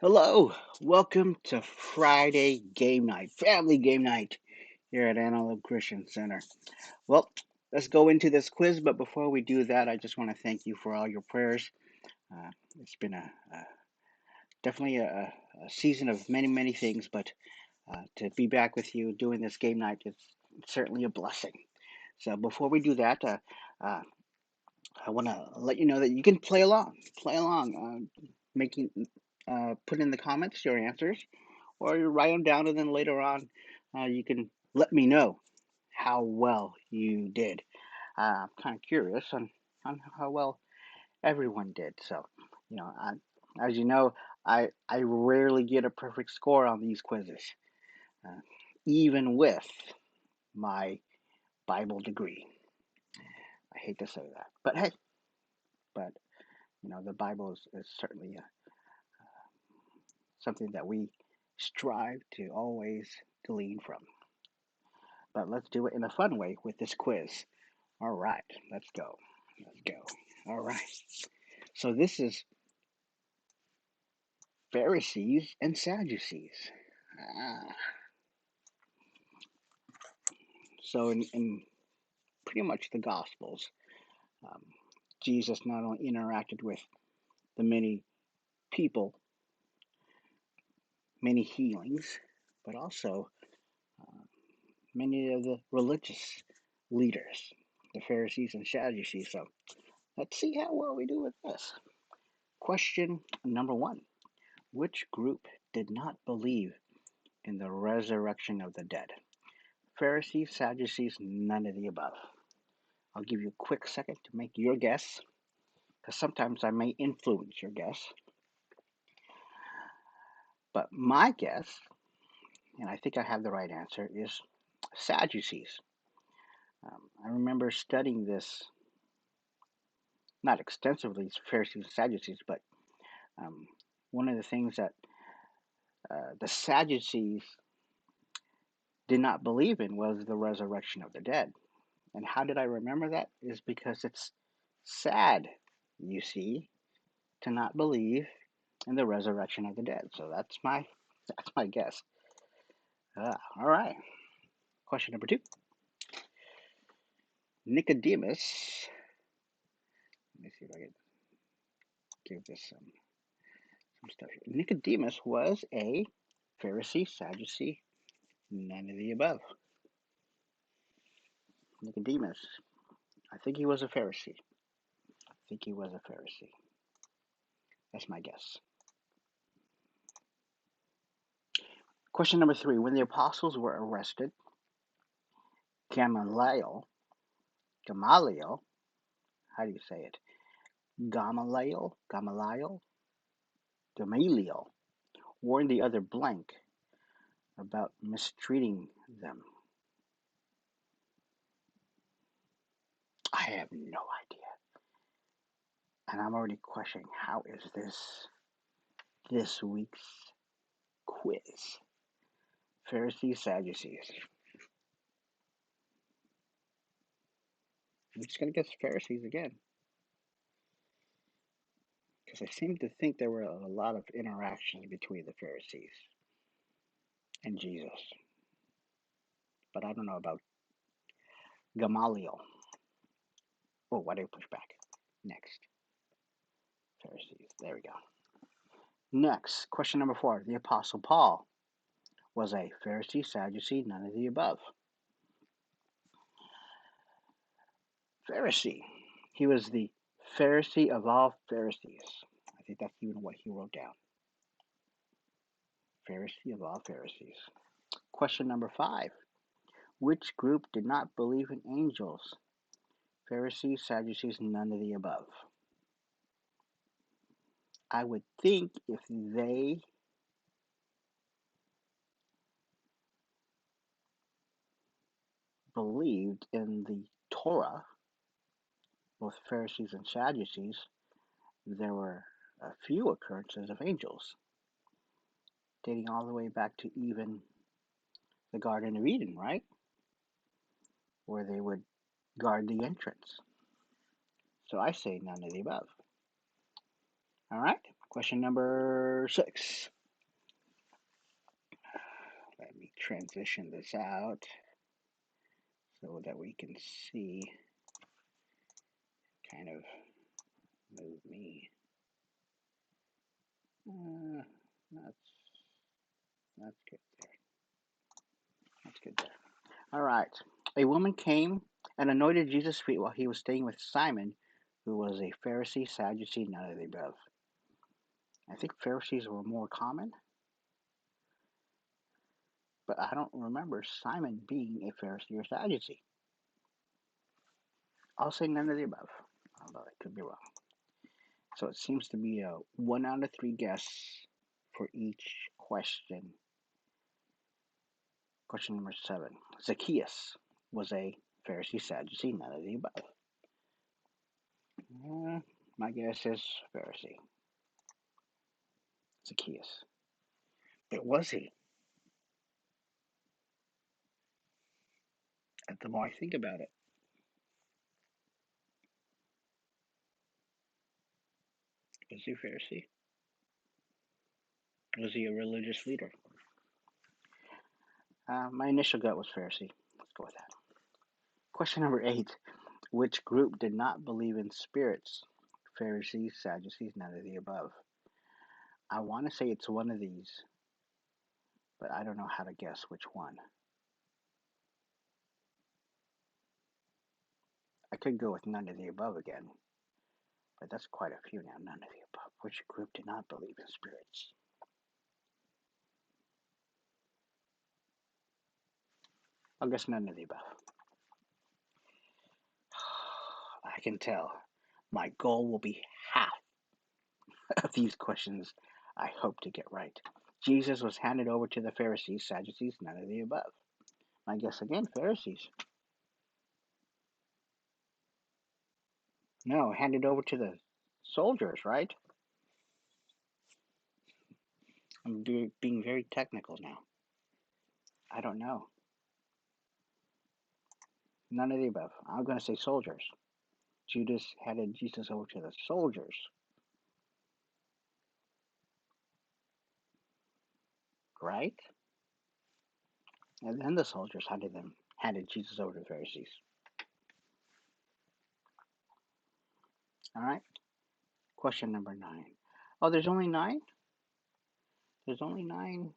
Hello, welcome to Friday game night, family game night here at Antelope Christian Center. Well, let's go into this quiz, but before we do that, I just want to thank you for all your prayers. Uh, it's been definitely a season of many, many things, but to be back with you doing this game night is certainly a blessing. So before we do that, uh, I want to let you know that you can play along, making put in the comments your answers or you write them down and then later on you can let me know how well you did. I'm kind of curious on how well everyone did. So, as you know, I rarely get a perfect score on these quizzes, uh, even with my Bible degree. I hate to say that, but hey, but the Bible is certainly something that we strive to always glean from. But let's do it in a fun way with this quiz. All right, let's go. Let's go. All right. So this is Pharisees and Sadducees. Ah, so in pretty much the Gospels, um, Jesus not only interacted with the many people, many healings, but also uh, many of the religious leaders, the Pharisees and Sadducees. So let's see how well we do with this. Question number one. Which group did not believe in the resurrection of the dead? Pharisees, Sadducees, none of the above. I'll give you a quick second to make your guess, because sometimes I may influence your guess. But my guess, and I think I have the right answer, is Sadducees. I remember studying this, not extensively, Pharisees and Sadducees, but um, one of the things that the Sadducees did not believe in was the resurrection of the dead. And how did I remember that? Is because it's sad, you see, to not believe in the resurrection of the dead. So that's my guess. All right. Question number two. Nicodemus. Let me see if I can give this some stuff here. Nicodemus was a Pharisee, Sadducee, none of the above. Nicodemus. I think he was a Pharisee. I think he was a Pharisee. That's my guess. Question number three. When the apostles were arrested, Gamaliel, Gamaliel, how do you say it? Gamaliel warned the other blank about mistreating them. I have no idea. And I'm already questioning how is this week's quiz? Pharisees, Sadducees. I'm just going to guess Pharisees again. Because I seem to think there were a lot of interactions between the Pharisees and Jesus. But I don't know about Gamaliel. Oh, why did I push back? Next. Pharisees. There we go. Next, question number four. The Apostle Paul was a Pharisee, Sadducee, none of the above. Pharisee. He was the Pharisee of all Pharisees. I think that's even what he wrote down. Pharisee of all Pharisees. Question number five. Which group did not believe in angels? Pharisees, Sadducees, none of the above. I would think if they believed in the Torah, both Pharisees and Sadducees, there were a few occurrences of angels, dating all the way back to even the Garden of Eden, right? Where they would guard the entrance. So I say none of the above. All right. Question number 6. Let me transition this out so that we can see, kind of move me. That's good there. That's good there. All right. A woman came and anointed Jesus' feet while he was staying with Simon, who was a Pharisee, Sadducee, none of the above. I think Pharisees were more common, but I don't remember Simon being a Pharisee or Sadducee. I'll say none of the above, although I could be wrong. So it seems to be a 1 out of 3 guess for each question. Question number 7. Zacchaeus was a Pharisee, Sadducee, none of the above. My guess is Pharisee. Zacchaeus. But was he? The more I think about it. Was he a Pharisee? Was he a religious leader? My initial gut was Pharisee. Let's go with that. Question number 8. Which group did not believe in spirits? Pharisees, Sadducees, none of the above. I want to say it's one of these, but I don't know how to guess which one. I could go with none of the above again, but that's quite a few now. None of the above. Which group did not believe in spirits? I'll guess none of the above. I can tell. My goal will be half of these questions I hope to get right. Jesus was handed over to the Pharisees, Sadducees, none of the above. I guess again, Pharisees. No, handed over to the soldiers, right? I'm being very technical now. I don't know. None of the above. I'm going to say soldiers. Judas handed Jesus over to the soldiers. Right? And then the soldiers handed Jesus over to the Pharisees. All right. Question number 9. Oh, there's only 9? There's only 9.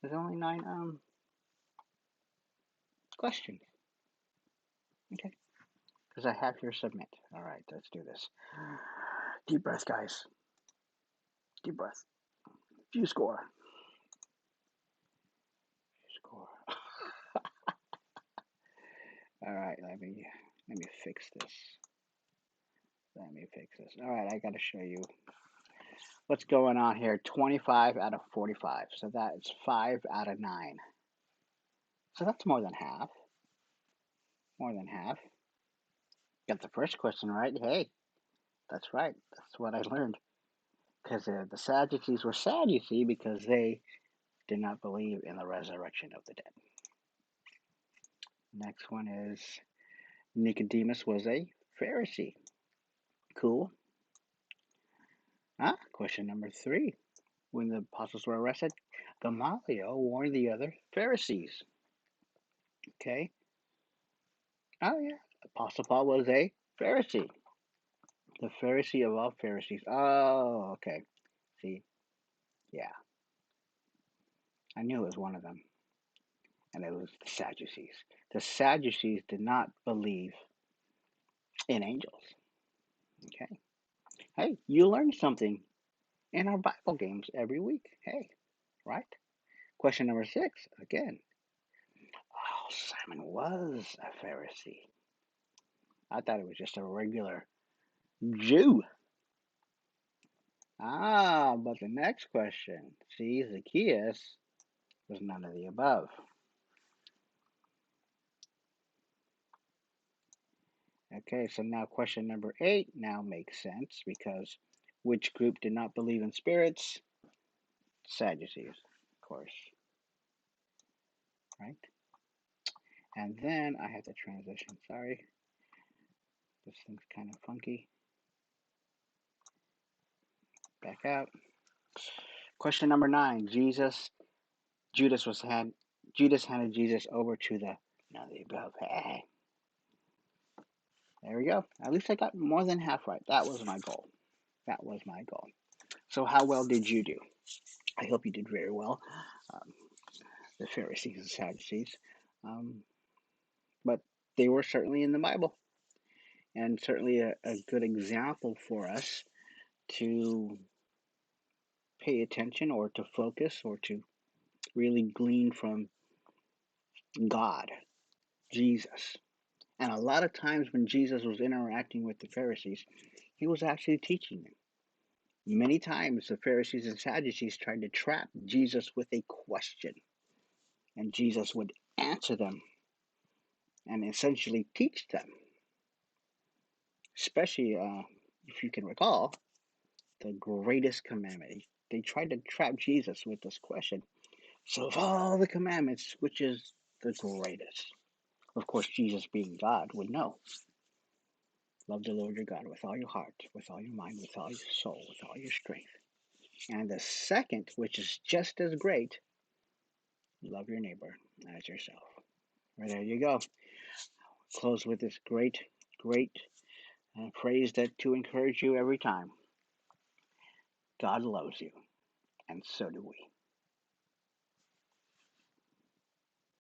There's only 9 questions. Okay. Because I have here submit. All right, let's do this. Deep breath, guys. Deep breath. View score. Score. All right, let me fix this. All right, I got to show you what's going on here. 25 out of 45. So that's 5 out of 9. So that's more than half. More than half. Got the first question right. Hey, that's right. That's what I learned. Because the Sadducees were sad, you see, because they did not believe in the resurrection of the dead. Next one is Nicodemus was a Pharisee. Cool. Question number 3. When the apostles were arrested, Gamaliel warned the other Pharisees. Okay. Oh, yeah. Apostle Paul was a Pharisee. The Pharisee of all Pharisees. Oh, okay. See, yeah. I knew it was one of them. And it was the Sadducees. The Sadducees did not believe in angels. Okay. Hey, you learn something in our Bible games every week. Hey, right? Question number 6, again. Oh, Simon was a Pharisee. I thought it was just a regular Jew. But the next question. See, Zacchaeus was none of the above. Okay, so now question number 8 now makes sense because which group did not believe in spirits? Sadducees, of course. Right? And then I have to transition. Sorry. This thing's kind of funky. Back out. Question number 9. Judas was had Judas handed Jesus over to the none of the above. Hey, there we go. At least I got more than half right. That was my goal. That was my goal. So how well did you do? I hope you did very well. Um, the Pharisees and Sadducees, um, but they were certainly in the Bible, and certainly a good example for us to pay attention or to focus or to really glean from God, Jesus. And a lot of times when Jesus was interacting with the Pharisees, he was actually teaching them. Many times the Pharisees and Sadducees tried to trap Jesus with a question, and Jesus would answer them and essentially teach them. Especially if you can recall, the greatest commandment. They tried to trap Jesus with this question. So, of all the commandments, which is the greatest? Of course, Jesus being God would know. Love the Lord your God with all your heart, with all your mind, with all your soul, with all your strength. And the second, which is just as great, love your neighbor as yourself. Well, there you go. Close with this great phrase that to encourage you every time. God loves you, and so do we.